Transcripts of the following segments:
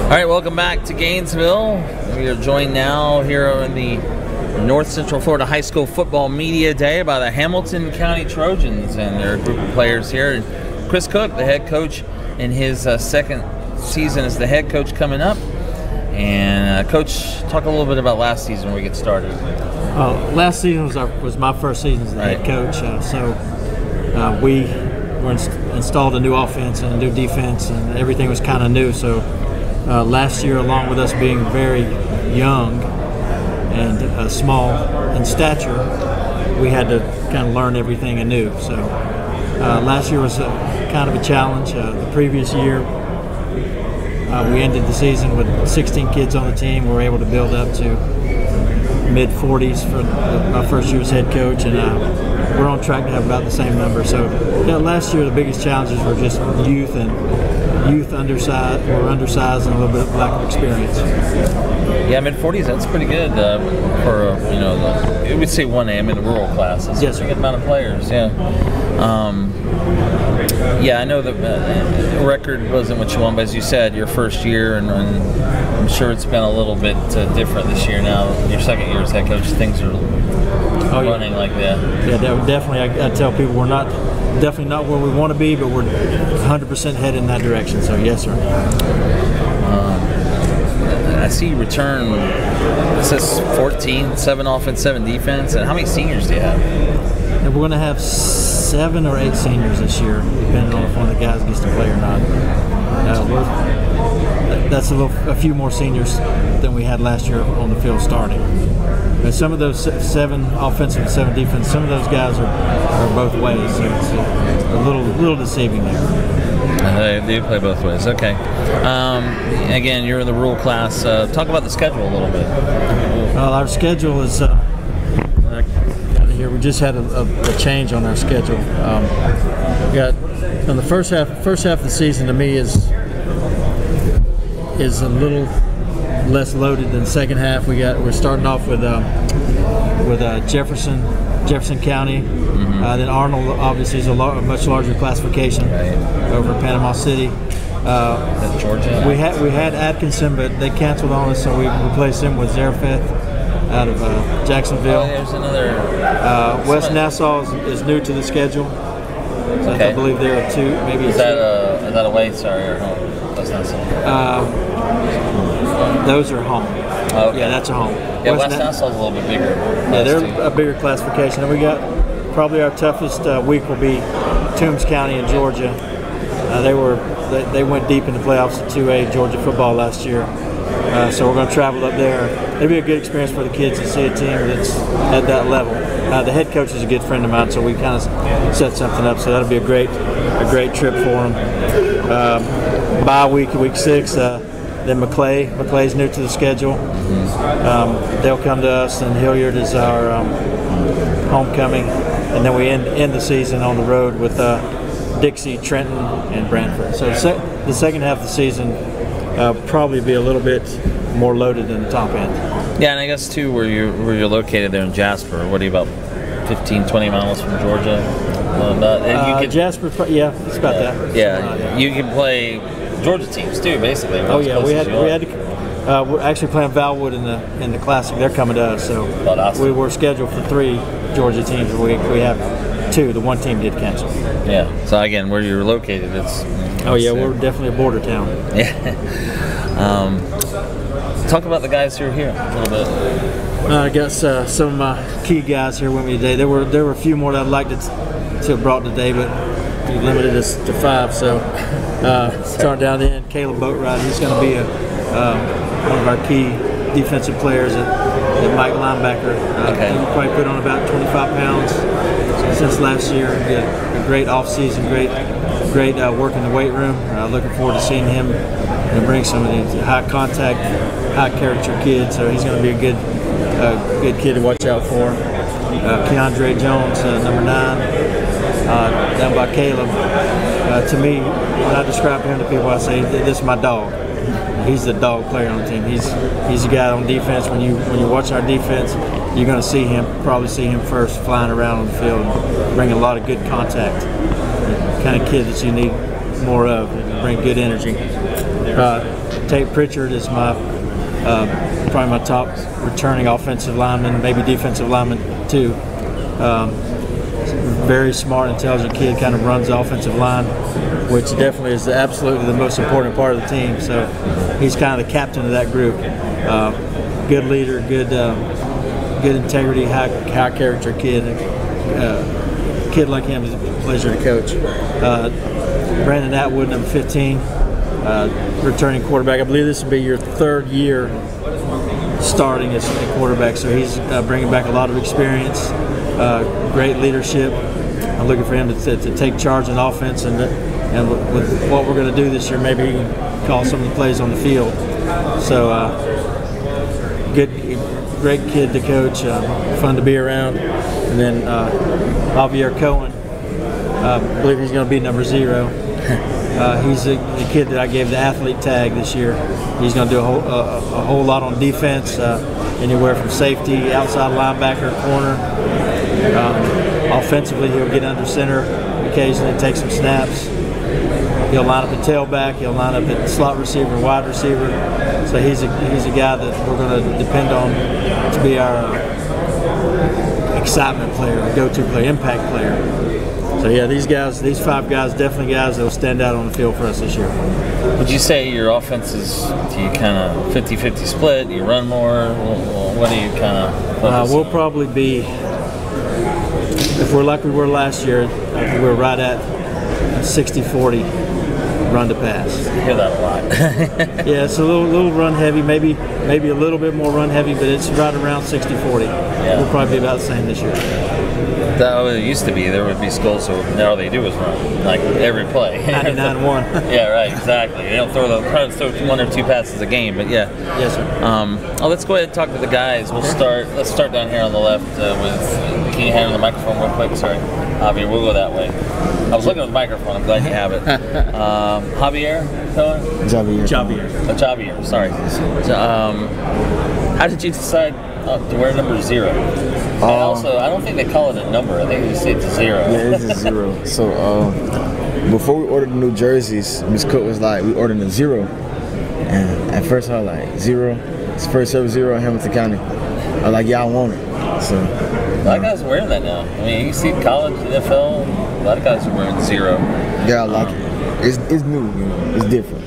All right, welcome back to Gainesville. We are joined now here in the North Central Florida High School Football Media Day by the Hamilton County Trojans and their group of players here. And Chris Cook, the head coach, in his second season as the head coach coming up. And Coach, talk a little bit about last season when we get started. Last season was my first season as the head coach. We installed a new offense and a new defense, and everything was kind of new. So last year, along with us being very young and small in stature, we had to kind of learn everything anew. So last year was kind of a challenge. The previous year, we ended the season with 16 kids on the team. We were able to build up to mid-40s for my first year as head coach, and we're on track to have about the same number. So yeah, last year the biggest challenges were just youth undersized and a little bit of lack of experience. Yeah, mid-40s, that's pretty good for I would say 1A, the rural classes. Yes, a good amount of players. Yeah. Yeah, I know the record wasn't what you want, but as you said, your first year, and I'm sure it's been a little bit different this year now. Your second year as head coach, things are running like that. Yeah, definitely. I tell people we're definitely not where we want to be, but we're 100% headed in that direction. So yes, sir. I see you return. It says 14, 7 offense, 7 defense. And how many seniors do you have? And we're going to have 7 or 8 seniors this year, depending on if one of the guys gets to play or not. That's a few more seniors than we had last year on the field starting. And some of those 7 offensive and 7 defense, some of those guys are both ways, so it's a little deceiving there. They do play both ways. Okay. Again, you're in the rural class. Talk about the schedule a little bit. Well, our schedule is. Here we just had a change on our schedule. We got on the first half of the season to me is a little less loaded than the second half. We're starting off with Jefferson County. Mm-hmm. Then Arnold obviously is a much larger classification over Panama City. Georgia. We had Atkinson, but they canceled on us, so we replaced him with Zarephath out of Jacksonville. Oh, there's another. West Nassau is new to the schedule. So Okay. I believe there are 2, maybe. Is that away? Sorry, or home? West Nassau. Those are home. Oh, okay. Yeah, that's a home. Yeah, West Nassau's a little bit bigger. Yeah, they're a bigger classification. And we got probably our toughest week will be Toombs County in Georgia. They went deep in the playoffs at 2A Georgia football last year. So we're going to travel up there. It'll be a good experience for the kids to see a team that's at that level. The head coach is a good friend of mine, so we kind of set something up. So that'll be a great trip for them. Bye week 6. Then McClay's new to the schedule. They'll come to us, and Hilliard is our homecoming. And then we end the season on the road with Dixie, Trenton, and Brantford. So the second half of the season probably be a little bit more loaded than the top end. Yeah, and I guess too where you're located there in Jasper. What are you, about 15, 20 miles from Georgia? Jasper, yeah, it's about that. Yeah, you can play Georgia teams too, basically. Oh yeah, we had to. We're actually playing Valwood in the Classic. They're coming to us, so we were scheduled for 3 Georgia teams. We have 2. The one team did cancel. Yeah. So again, where you're located, it's. We're definitely a border town. Yeah. Talk about the guys who are here a little bit. I got some of my key guys here with me today. There were a few more that I'd like to have brought today, but you limited us to 5. So starting down the end, Caleb Boatright. He's going to be one of our key defensive players at Mike linebacker. He probably put on about 25 pounds since last year. He had a great off-season, great work in the weight room. Looking forward to seeing him bring some of these high-contact, high-character kids. So he's going to be a good kid to watch out for. Keandre Jones, number 9, down by Caleb. To me, when I describe him to people, I say, this is my dog. He's the dog player on the team. He's a guy on defense. When you watch our defense, you're going to probably see him first flying around on the field and bring a lot of good contact. The kind of kid that you need more of, and bring good energy. Tate Pritchard is my probably my top returning offensive lineman, maybe defensive lineman too. Very smart, intelligent kid, kind of runs the offensive line, which definitely is absolutely the most important part of the team. So he's kind of the captain of that group. Good leader, good integrity, high character kid. Kid like him is a pleasure to coach. Brandon Atwood, number 15, returning quarterback. I believe this will be your 3rd year starting as a quarterback, so he's bringing back a lot of experience, great leadership. I'm looking for him to take charge in offense, and with what we're going to do this year, maybe he can call some of the plays on the field. So great kid to coach, fun to be around. And then Javier Cohen, I believe he's going to be number 0. He's the kid that I gave the athlete tag this year. He's going to do a whole lot on defense, anywhere from safety, outside linebacker, corner. Offensively, he'll get under center occasionally, take some snaps. He'll line up at tailback. He'll line up at slot receiver, wide receiver. So he's a guy that we're going to depend on to be our excitement player, go-to player, impact player. So yeah, these 5 guys, definitely guys that will stand out on the field for us this year. Would you say your offense is, do you kind of 50-50 split? Do you run more? What do you kind of focus We'll on? probably be, if we're like we were last year, we're right at 60-40 run to pass. I hear that a lot. Yeah, it's a little run heavy, maybe a little bit more run heavy, but it's right around 60-40. Yeah. We'll probably be about the same this year. That it used to be. There would be schools, so now all they do is run, like every play. 99-1. Yeah, right, exactly. They don't throw 1 or 2 passes a game, but yeah. Yes, sir. Let's go ahead and talk to the guys. Let's start down here on the left with. Can you hand the microphone real quick? Sorry, Javier. We'll go that way. I was looking at the microphone. I'm glad you have it. Javier Cohen. Javier. Sorry. How did you decide to wear number 0? And also, I don't think they call it a number. I think they say it's a 0. Yeah, it's a 0. So before we ordered the new jerseys, Miss Cook was like, we ordered a 0. And at first I was like, 0? It's first ever 0 in Hamilton County. I was like, yeah, I want it. So a lot of guys are wearing that now. I mean, you see college, NFL, a lot of guys are wearing 0. Yeah, I like it. It's new, it's different.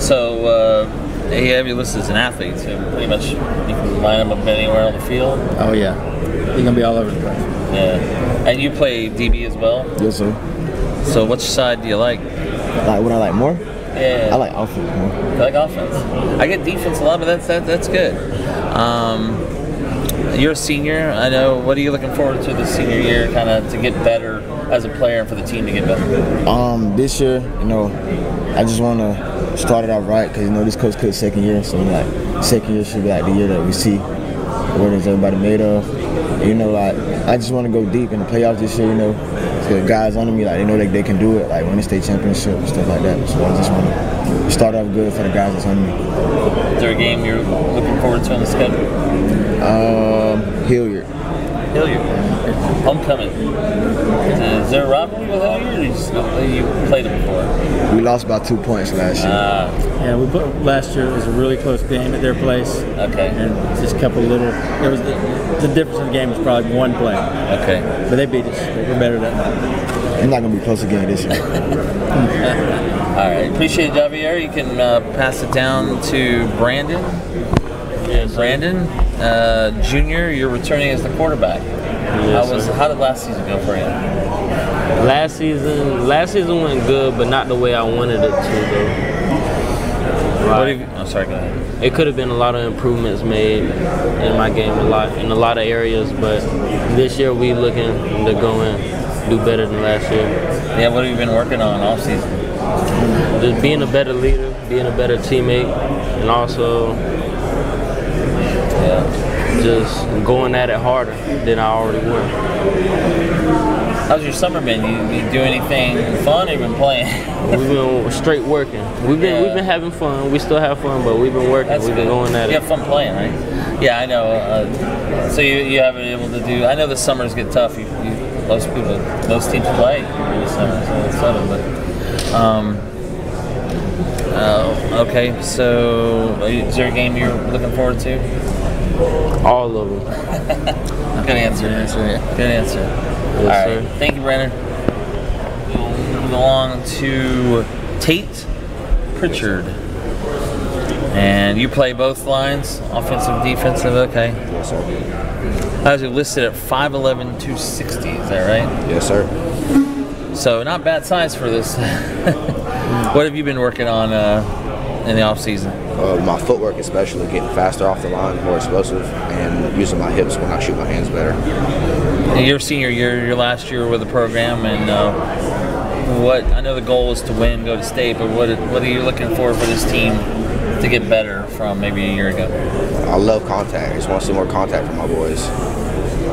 So, they have you listed as an athlete, so pretty much you can line them up anywhere on the field. Oh yeah, you're gonna be all over the place. Yeah, and you play DB as well. Yes, sir. So, which side do you like? Like what I like more? Yeah, I like offense more. You like offense. I get defense a lot, but that's good. You're a senior. I know. What are you looking forward to this senior year, kind of to get better as a player and for the team to get better? This year, I just want to start it out right because this coach could second year, so second year should be like the year that we see what is everybody made of. I just want to go deep in the playoffs this year. So the guys under me, they know they can do it, like win the state championship and stuff like that. So I just want to start off good for the guys that's under me. Is there a game you're looking forward to on the schedule? Hilliard. Homecoming. Is there a rivalry with Hilliard, or you played them before? We lost by 2 points last year. Yeah, last year it was a really close game at their place. Okay. And just a couple little. There was the difference in the game was probably 1 play. Okay. But they beat us. They were better that night. I'm not gonna be close again this year. All right. Appreciate it, Javier. You can pass it down to Brandon. Yes, Brandon, Junior, you're returning as the quarterback. Yes, How did last season go for you? Last season went good, but not the way I wanted it to, though. Sorry, go ahead. It could have been a lot of improvements made in my game in a lot of areas, but this year we looking to go and do better than last year. Yeah, what have you been working on off season? Just being a better leader, being a better teammate, and also just going at it harder than I already were. How's your summer been? You do anything fun or you been playing? We've been straight working. We've been having fun. We still have fun, but we've been working. We've been going at it. You have fun playing, right? Yeah, I know. So you haven't been able to do. I know the summers get tough. Most teams play in the summer, so it's sudden. But Okay, so is there a game you're looking forward to? All of them. Good answer. Good answer. Yes, All right. sir. Thank you, Brandon. We'll move along to Tate Pritchard. And you play both lines, offensive, defensive, okay. Yes, sir. I was listed at 5'11", 260, is that right? Yes, sir. So not bad size for this. What have you been working on in the off season? My footwork, especially getting faster off the line, more explosive, and using my hips when I shoot my hands better. Your senior year, your last year with the program, and what I know the goal is to win, go to state, but what are you looking for this team to get better from maybe a year ago? I love contact. I just want to see more contact from my boys.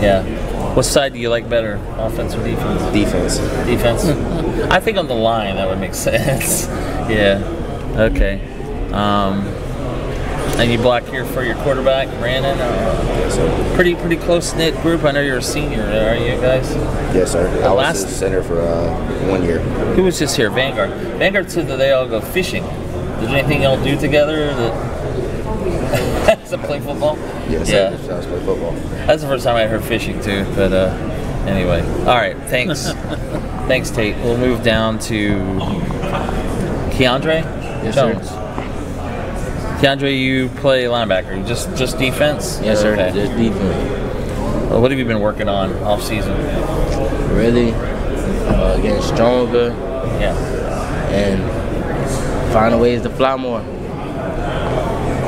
Yeah. What side do you like better, offense or defense? Defense. Defense. I think on the line that would make sense. Yeah. Okay. And you block here for your quarterback, Brandon. Yes, sir. Pretty close knit group. I know you're a senior. Are you guys? Yes, sir. I was the center for 1 year. Who was just here? Vanguard. Vanguard said that they all go fishing. Is there anything y'all do together that to play football? Yes, Yeah. sir. I was play football. That's the first time I heard fishing too. But anyway, all right. Thanks, thanks, Tate. We'll move down to Keandre Jones. Sir. Keandre, you play linebacker. Just defense? Yes, sir. Okay. Just defense. Well, what have you been working on off season? Really getting stronger Yeah. and finding ways to fly more.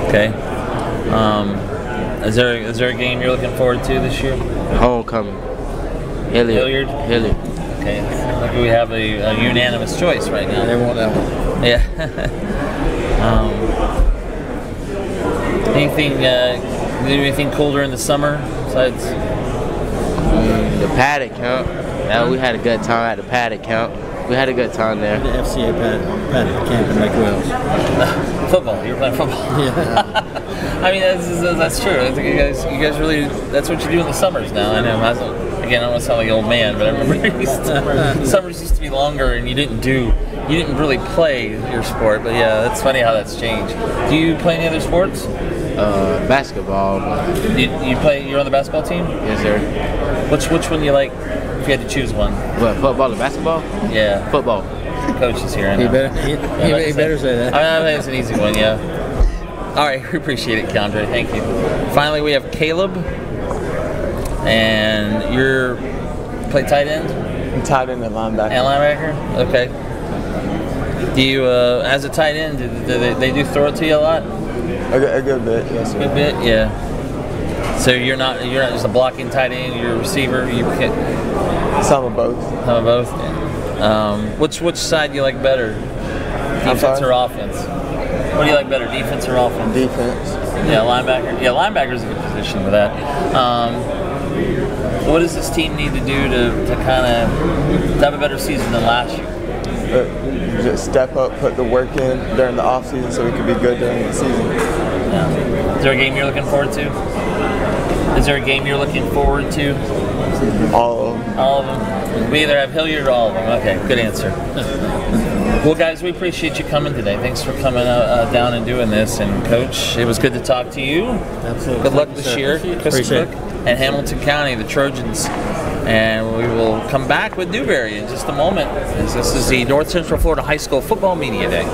Okay. Is there a game you're looking forward to this year? Homecoming. Hilliard. Okay. Look, we have a unanimous choice right now. They want that one. Yeah. Anything? Do you do anything cool during the summer besides? The paddock camp. Yeah, we had a good time at the paddock camp. We had a good time there. The FCA paddock camp in Lake Wells. Football. You were playing football. Yeah. I mean, that's true. I think you guys really, that's what you do in the summers now. I know. Again, I don't want to sound like an old man, but I remember summers used to be longer, and you didn't really play your sport. But yeah, that's funny how that's changed. Do you play any other sports? Basketball. You're on the basketball team? Yes, sir. Which one do you like? If you had to choose one. What, football or basketball? Yeah. Football. Coach is here. I know. He better say that. I think it's an easy one, yeah. All right, we appreciate it, Keandre. Thank you. Finally, we have Caleb, and you're play tight end. I'm tight end and linebacker. And linebacker. Okay. Do you, as a tight end, do they do throw it to you a lot? A good bit, yes, sir. Good bit, yeah. So you're not just a blocking tight end. You're a receiver. You can. Some of both. Some of both. Which side do you like better? Defense or offense? What do you like better, defense or offense? Defense. Yeah, linebacker. Yeah, linebacker's a good position for that. What does this team need to do to kind of have a better season than last year? Just step up, put the work in during the off season so we can be good during the season. Yeah. Is there a game you're looking forward to? All of them. All of them. We either have Hilliard or all of them. Okay, good answer. Well, guys, we appreciate you coming today. Thanks for coming down and doing this. And, Coach, it was good to talk to you. Absolutely. Good luck this year, Chris Cook and Hamilton County, the Trojans. And we will come back with Newberry in just a moment. This is the North Central Florida High School Football Media Day.